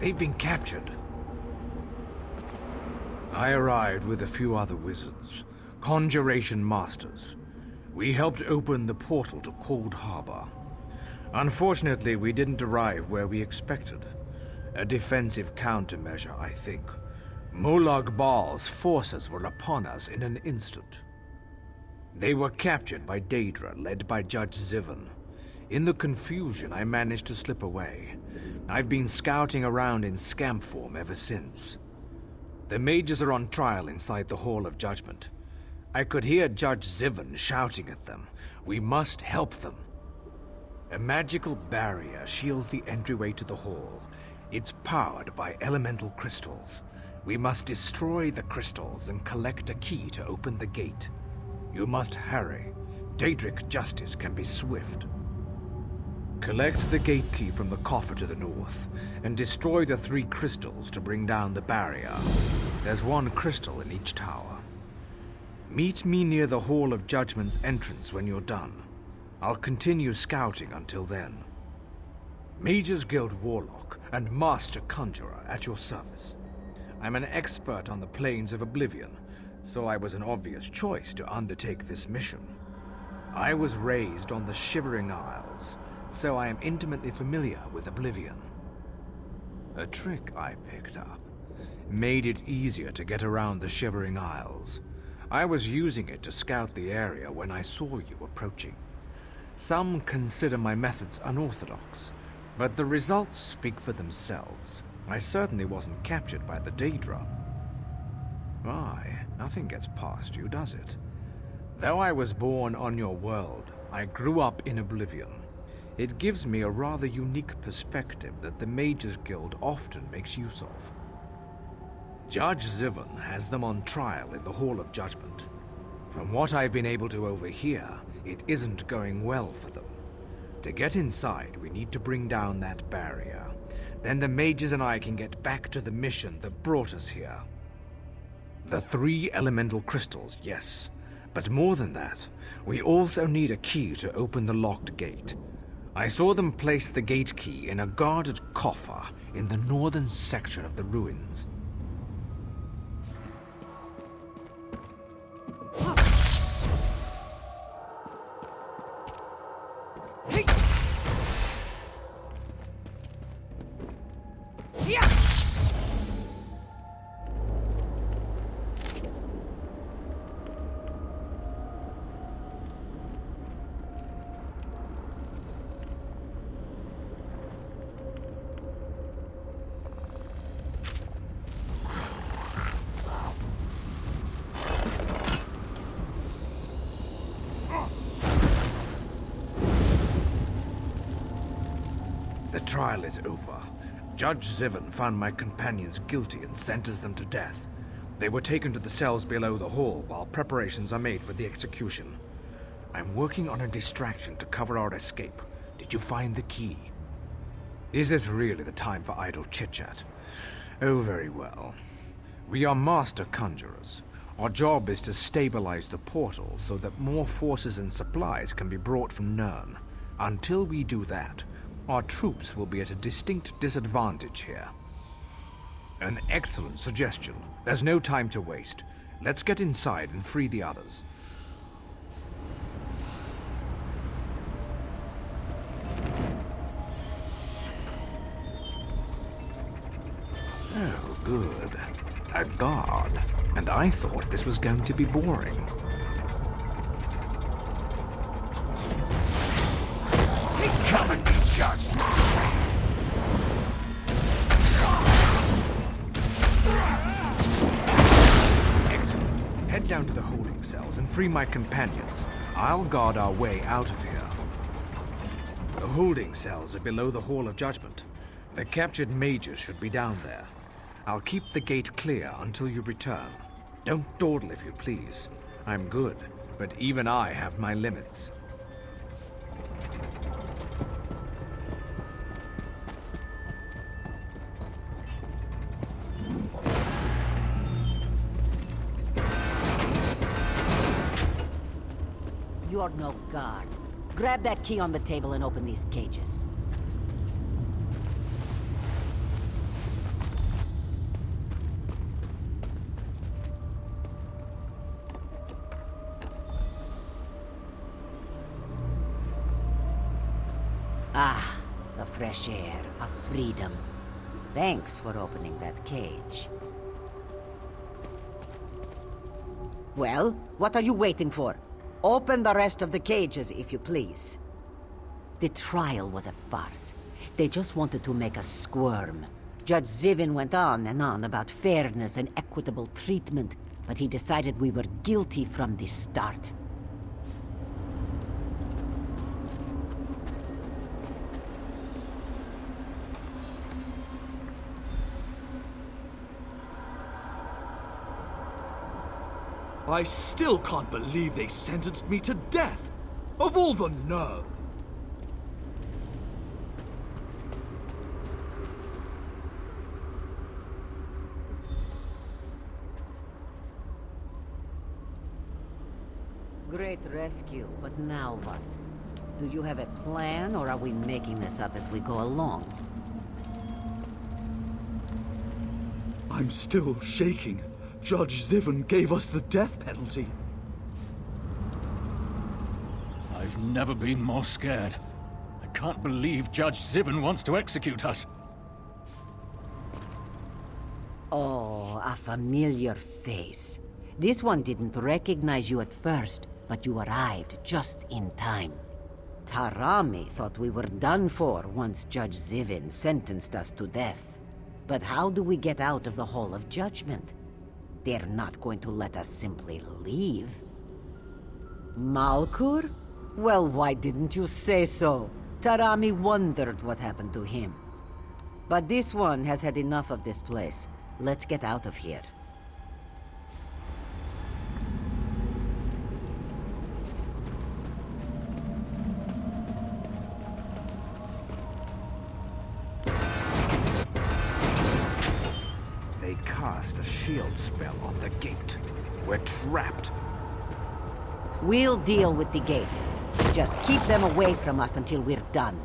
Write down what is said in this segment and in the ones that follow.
They've been captured. I arrived with a few other wizards, conjuration masters. We helped open the portal to Coldharbour. Unfortunately, we didn't arrive where we expected. A defensive countermeasure, I think. Molag Baal's forces were upon us in an instant. They were captured by Daedra, led by Judge Zivan. In the confusion, I managed to slip away. I've been scouting around in scamp form ever since. The mages are on trial inside the Hall of Judgment. I could hear Judge Zivan shouting at them. We must help them. A magical barrier shields the entryway to the hall. It's powered by elemental crystals. We must destroy the crystals and collect a key to open the gate. You must hurry. Daedric justice can be swift. Collect the gate key from the coffer to the north, and destroy the 3 crystals to bring down the barrier. There's 1 crystal in each tower. Meet me near the Hall of Judgment's entrance when you're done. I'll continue scouting until then. Mages Guild Warlock and Master Conjurer at your service. I'm an expert on the planes of Oblivion, so I was an obvious choice to undertake this mission. I was raised on the Shivering Isles, so I am intimately familiar with Oblivion. A trick I picked up made it easier to get around the Shivering Isles. I was using it to scout the area when I saw you approaching. Some consider my methods unorthodox, but the results speak for themselves. I certainly wasn't captured by the Daedra. Why, nothing gets past you, does it? Though I was born on your world, I grew up in Oblivion. It gives me a rather unique perspective that the Mages Guild often makes use of. Judge Zivan has them on trial in the Hall of Judgment. From what I've been able to overhear, it isn't going well for them. To get inside, we need to bring down that barrier. Then the mages and I can get back to the mission that brought us here. The 3 elemental crystals, yes. But more than that, we also need a key to open the locked gate. I saw them place the gate key in a guarded coffer in the northern section of the ruins. The trial is over. Judge Zivan found my companions guilty and sentenced them to death. They were taken to the cells below the hall while preparations are made for the execution. I'm working on a distraction to cover our escape. Did you find the key? Is this really the time for idle chit-chat? Oh, very well. We are master conjurers. Our job is to stabilize the portal so that more forces and supplies can be brought from Nirn. Until we do that, our troops will be at a distinct disadvantage here. An excellent suggestion. There's no time to waste. Let's get inside and free the others. Oh, good. A guard. And I thought this was going to be boring. Come and be judged! Excellent. Head down to the holding cells and free my companions. I'll guard our way out of here. The holding cells are below the Hall of Judgment. The captured mages should be down there. I'll keep the gate clear until you return. Don't dawdle if you please. I'm good, but even I have my limits. You're no guard. Grab that key on the table and open these cages. Ah, the fresh air of freedom. Thanks for opening that cage. Well, what are you waiting for? Open the rest of the cages, if you please. The trial was a farce. They just wanted to make us squirm. Judge Zivin went on and on about fairness and equitable treatment, but he decided we were guilty from the start. I still can't believe they sentenced me to death! Of all the nerve! Great rescue, but now what? Do you have a plan, or are we making this up as we go along? I'm still shaking. Judge Zivin gave us the death penalty. I've never been more scared. I can't believe Judge Zivin wants to execute us. Oh, a familiar face. This one didn't recognize you at first, but you arrived just in time. Tarami thought we were done for once Judge Zivin sentenced us to death. But how do we get out of the Hall of Judgment? They're not going to let us simply leave. Malkur? Well, why didn't you say so? Tarami wondered what happened to him. But this one has had enough of this place. Let's get out of here. They cast a shield spell on the gate. We're trapped. We'll deal with the gate. Just keep them away from us until we're done.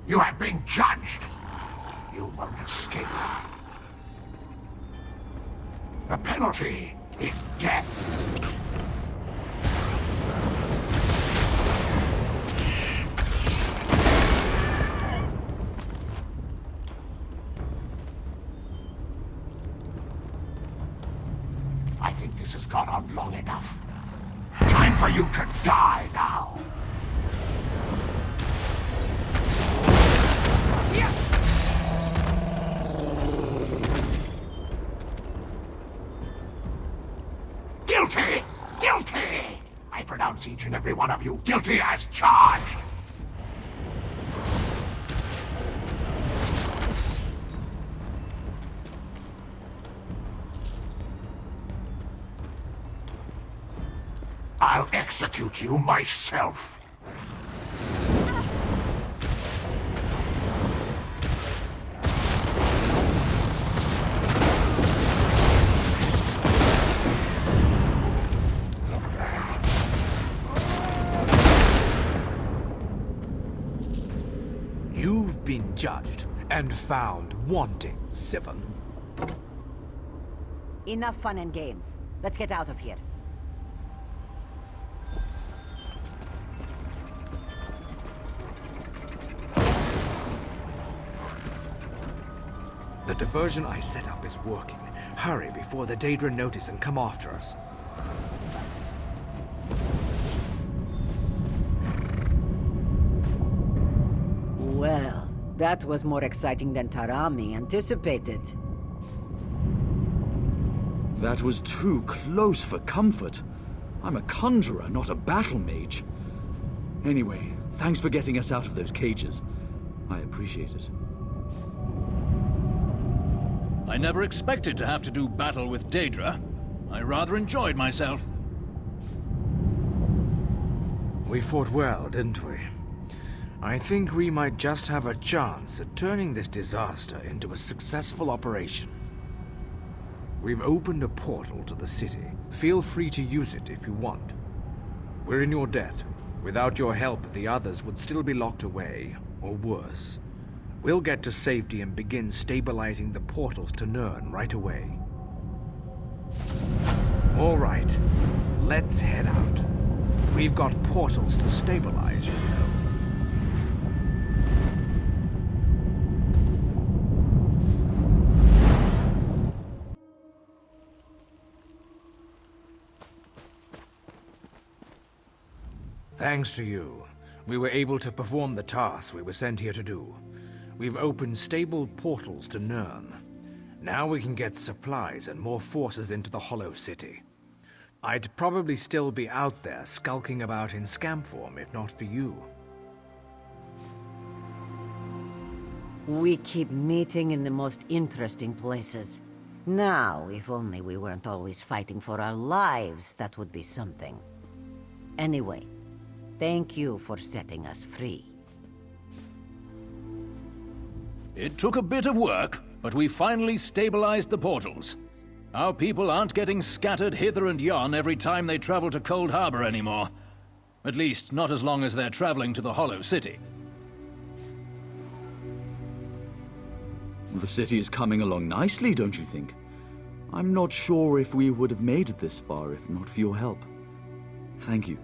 You have been judged. You won't escape. The penalty is death. I think this has gone on long enough. Time for you to die now. Guilty! Guilty! I pronounce each and every one of you guilty as charged! I'll execute you myself. You've been judged and found wanting, Zivin. Enough fun and games. Let's get out of here. The diversion I set up is working. Hurry before the Daedra notice and come after us. Well, that was more exciting than Tarami anticipated. That was too close for comfort. I'm a conjurer, not a battle mage. Anyway, thanks for getting us out of those cages. I appreciate it. I never expected to have to do battle with Daedra. I rather enjoyed myself. We fought well, didn't we? I think we might just have a chance at turning this disaster into a successful operation. We've opened a portal to the city. Feel free to use it if you want. We're in your debt. Without your help, the others would still be locked away, or worse. We'll get to safety and begin stabilizing the portals to Nirn right away. All right, let's head out. We've got portals to stabilize, you know. Thanks to you, we were able to perform the task we were sent here to do. We've opened stable portals to Nirn. Now we can get supplies and more forces into the Hollow City. I'd probably still be out there skulking about in scam form if not for you. We keep meeting in the most interesting places. Now, if only we weren't always fighting for our lives, that would be something. Anyway, thank you for setting us free. It took a bit of work, but we finally stabilized the portals. Our people aren't getting scattered hither and yon every time they travel to Coldharbour anymore. At least, not as long as they're traveling to the Hollow City. The city is coming along nicely, don't you think? I'm not sure if we would have made it this far if not for your help. Thank you.